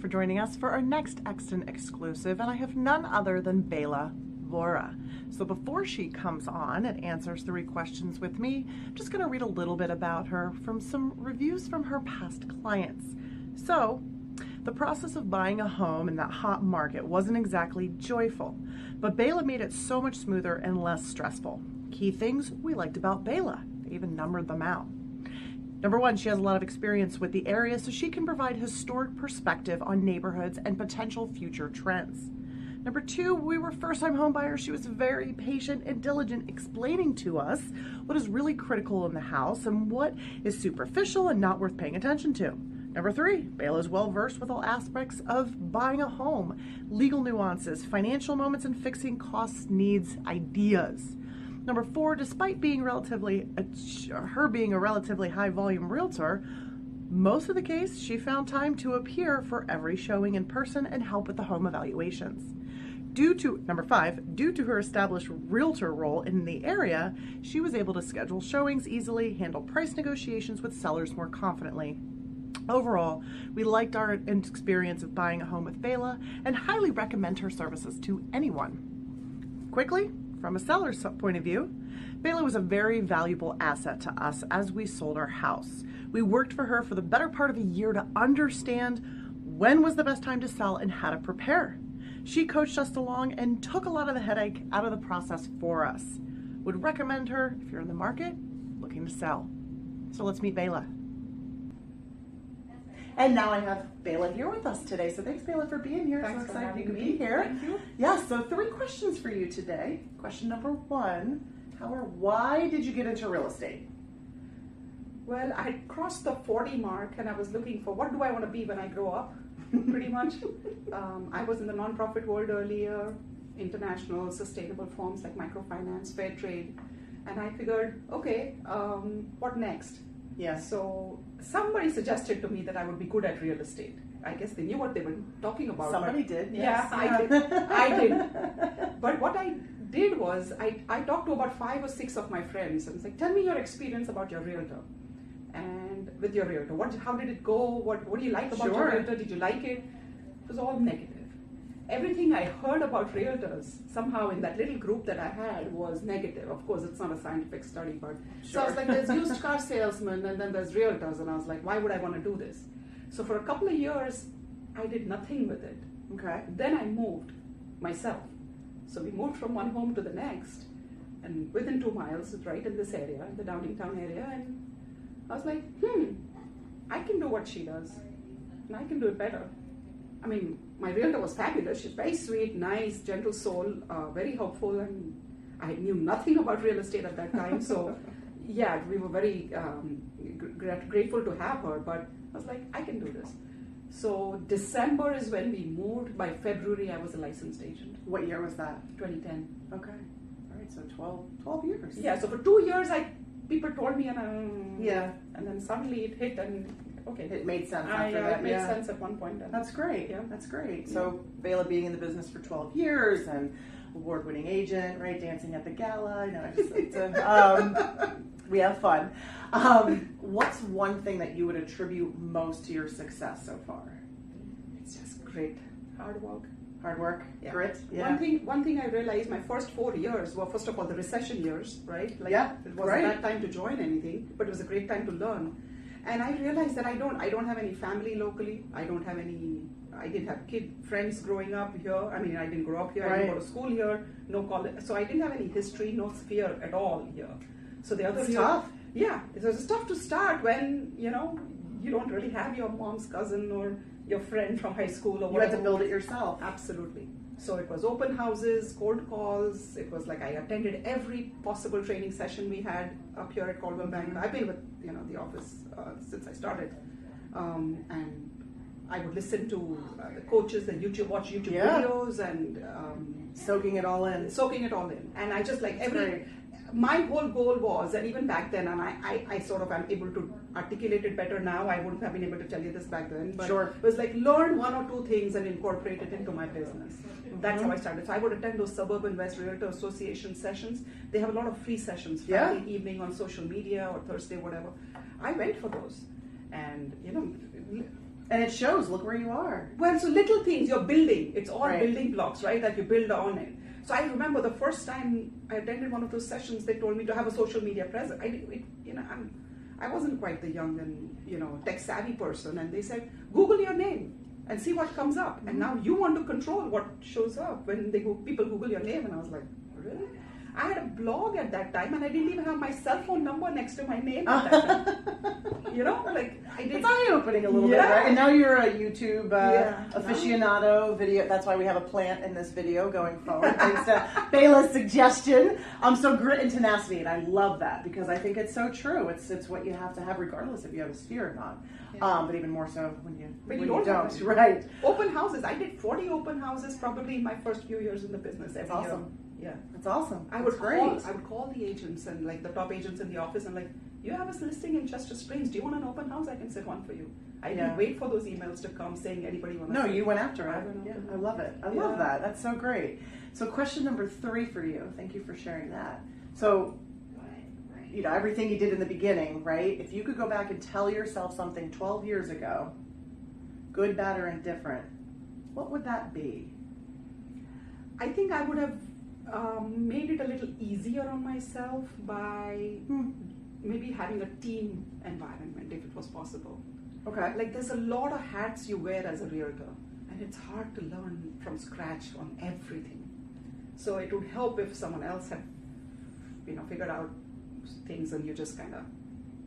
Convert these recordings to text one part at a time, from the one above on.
for joining us for our next Exton exclusive, and I have none other than Bela Vora. So before she comes on and answers 3 questions with me, I'm just going to read a little bit about her from some reviews from her past clients. So, the process of buying a home in that hot market wasn't exactly joyful, but Bela made it so much smoother and less stressful. Key things we liked about Bela, they even numbered them out. Number 1, she has a lot of experience with the area, so she can provide historic perspective on neighborhoods and potential future trends. Number 2, we were first-time home buyers. She was very patient and diligent, explaining to us what is really critical in the house and what is superficial and not worth paying attention to. Number 3, Bela is well-versed with all aspects of buying a home, legal nuances, financial moments, and fixing costs, needs, ideas. Number 4, despite being her being a relatively high-volume realtor, most of the case, she found time to appear for every showing in person and help with the home evaluations. Number 5, due to her established realtor role in the area, she was able to schedule showings easily, handle price negotiations with sellers more confidently. Overall, we liked our experience of buying a home with Bela and highly recommend her services to anyone. Quickly, from a seller's point of view, Bela was a very valuable asset to us as we sold our house. We worked for her for the better part of a year to understand when was the best time to sell and how to prepare. She coached us along and took a lot of the headache out of the process for us. Would recommend her if you're in the market looking to sell. So let's meet Bela. And now I have Bela here with us today. So thanks, Bela, for being here. Thanks so for excited you having could me. be here. Thank you. Yeah, so 3 questions for you today. Question number 1, why did you get into real estate? Well, I had crossed the 40 mark and I was looking for what do I want to be when I grow up, pretty much. I was in the nonprofit world earlier, international sustainable forms like microfinance, fair trade, and I figured, okay, what next? Yeah. So somebody suggested to me that I would be good at real estate. I guess they knew what they were talking about. Somebody did, yes. Yeah, I did. But what I did was I talked to about 5 or 6 of my friends and was like, tell me your experience about your realtor. And with your realtor, how did it go? What do you like about your realtor? Did you like it? It was all negative. Everything I heard about realtors somehow in that little group that I had was negative. Of course, it's not a scientific study, but so I was like, there's used car salesmen and then there's realtors, and I was like, why would I want to do this? So for a couple of years, I did nothing with it. Okay. Then I moved myself. So we moved from one home to the next, and within 2 miles, right in this area, in the Downingtown area, and I was like, I can do what she does, and I can do it better. I mean, my realtor was fabulous. She's very sweet, nice, gentle soul, very helpful, and I knew nothing about real estate at that time. So, yeah, we were very grateful to have her, but I was like, I can do this. So, December is when we moved. By February, I was a licensed agent. What year was that? 2010. Okay. All right, so 12 years. Yeah, so for 2 years, people told me, and then suddenly it hit, and okay. It made sense after that. It made sense at one point. That's great. Yeah. That's great. So Bela being in the business for 12 years and award-winning agent, right? Dancing at the gala. I just like to, we have fun. What's one thing that you would attribute most to your success so far? It's just great hard work. Hard work, yeah. Grit. Yeah. One thing I realized, my first 4 years were first of all the recession years, right? It wasn't that time to join anything, but it was a great time to learn. And I realized that I don't have any family locally. I didn't have friends growing up here. I mean, I didn't grow up here. I didn't go to school here. No college. So I didn't have any history, no sphere at all here. So the other tough. Yeah, it was tough to start when you don't really have your mom's cousin or your friend from high school or whatever. You had to build it yourself. Absolutely. So it was open houses, cold calls. It was like I attended every possible training session we had up here at Coldwell Banker. I've been with the office since I started, and I would listen to the coaches and watch YouTube videos and soaking it all in. And I just like my whole goal was, and even back then, and I sort of am able to articulate it better now. I wouldn't have been able to tell you this back then, but it was like learn 1 or 2 things and incorporate it into my business. That's how I started. So I would attend those Suburban West Realtor Association sessions. They have a lot of free sessions, Friday evening on social media or Thursday, whatever. I went for those, and And it shows, look where you are. Well, so little things you're building. It's all Right. building blocks, right, that you build on it. So I remember the first time I attended one of those sessions, they told me to have a social media presence. I wasn't quite the young and, tech savvy person. And they said, Google your name and see what comes up. And now you want to control what shows up when people Google your name. And I was like, really? I had a blog at that time, and I didn't even have my cell phone number next to my name at that time. I did. It's eye-opening a little bit, right? And now you're a YouTube aficionado video. That's why we have a plant in this video going forward, thanks to Bela's suggestion. So grit and tenacity, and I love that because I think it's so true. It's what you have to have regardless if you have a sphere or not. Yeah. But even more so when you don't. Right. Open houses. I did 40 open houses probably in my first few years in the business. That's awesome. Yeah, that's awesome. I would call the agents and the top agents in the office and you have a listing in Chester Springs. Do you want an open house? I can set one for you. I didn't wait for those emails to come saying anybody want to. No, you went after it. I love it. I love that. That's so great. So question number 3 for you. Thank you for sharing that. So, everything you did in the beginning, right? If you could go back and tell yourself something 12 years ago, good, bad, or indifferent, what would that be? I think I would have made it a little easier on myself by maybe having a team environment if it was possible. Okay. There's a lot of hats you wear as a realtor, and it's hard to learn from scratch on everything. So it would help if someone else had, figured out things and you just kind of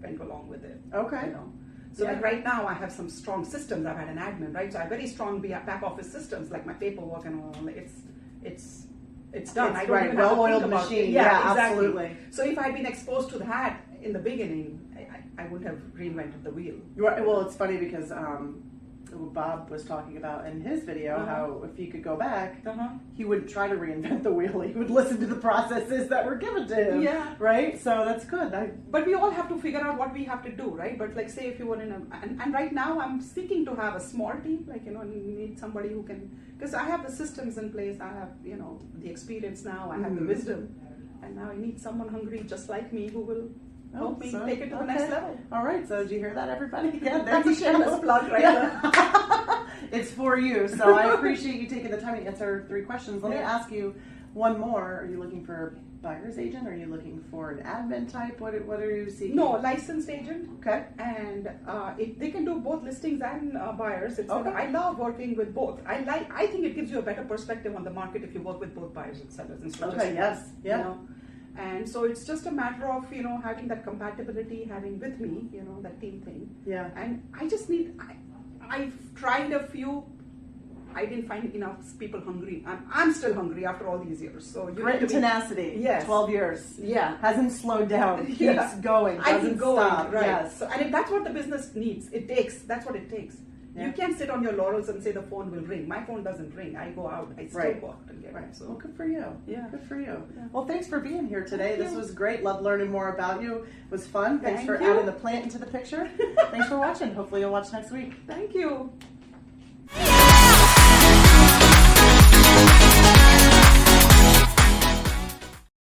went along with it. Okay. So right now I have some strong systems. I've had an admin, right? So I have very strong back office systems, like my paperwork and all. It's done. I don't even have to well-oiled think about machine. it. Yeah, exactly. Absolutely. So if I'd been exposed to that in the beginning, I wouldn't have reinvented the wheel. Well, it's funny because Bob was talking about in his video how if he could go back, he wouldn't try to reinvent the wheel. He would listen to the processes that were given to him. Yeah. Right? So that's good. But we all have to figure out what we have to do, right? But say if you were and right now I'm seeking to have a small team, need somebody who can, because I have the systems in place, I have, the experience now, I have the wisdom, and now I need someone hungry just like me who will help me take it to the next level. All right, so did you hear that, everybody? Yeah, that's a shameless plug right there. It's for you, so I appreciate you taking the time to answer 3 questions. Let me ask you one more. Are you looking for a buyer's agent? Are you looking for an admin type? What are you seeking? No, licensed agent. Okay. And if they can do both listings and buyers. I love working with both. I think it gives you a better perspective on the market if you work with both buyers and sellers instead of just yes. Yeah. And so it's just a matter of, having that compatibility, having with me, that team thing. Yeah. And I just I've tried a few, I didn't find enough people hungry. I'm still hungry after all these years. So grit and tenacity. Yes. 12 years. Yeah. Hasn't slowed down. Keeps going. I keep going. Stop. Right. Yes. So, and if that's what the business needs, that's what it takes. Yeah. You can't sit on your laurels and say the phone will ring. My phone doesn't ring. I go out. I still go out and get it. So. Well, good for you. Yeah. Good for you. Yeah. Well, thanks for being here today. This was great. Love learning more about you. It was fun. Thanks for adding the plant into the picture. Thanks for watching. Hopefully you'll watch next week. Thank you.